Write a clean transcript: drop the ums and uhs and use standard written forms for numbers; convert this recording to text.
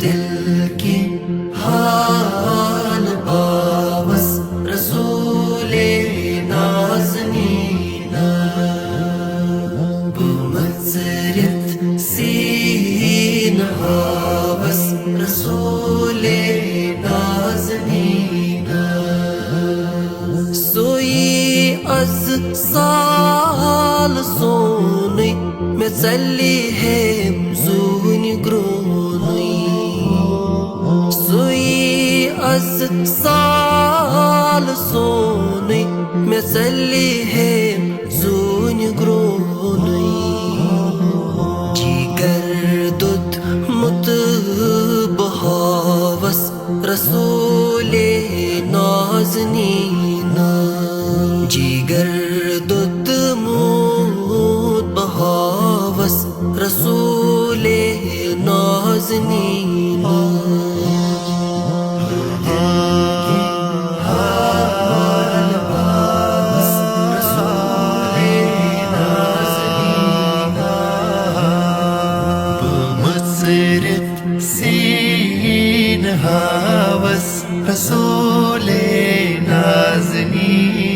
दिल की हाल बावस रसूले नाज़नीना बुमज़रित सीन हावस रसूले नाज़नीना सोई अज़ साल सोनी में चली है ज़ूनी ग्रोनी सोई अज़ साल सोनी में चली है ज़ूनी ग्रोनी जिगर दुध मुत बहावस रसूले नाज़नीना जिगर दुध मुत बहावस रसूले नाज़नीना सीन हावस रसूले नाज़नीना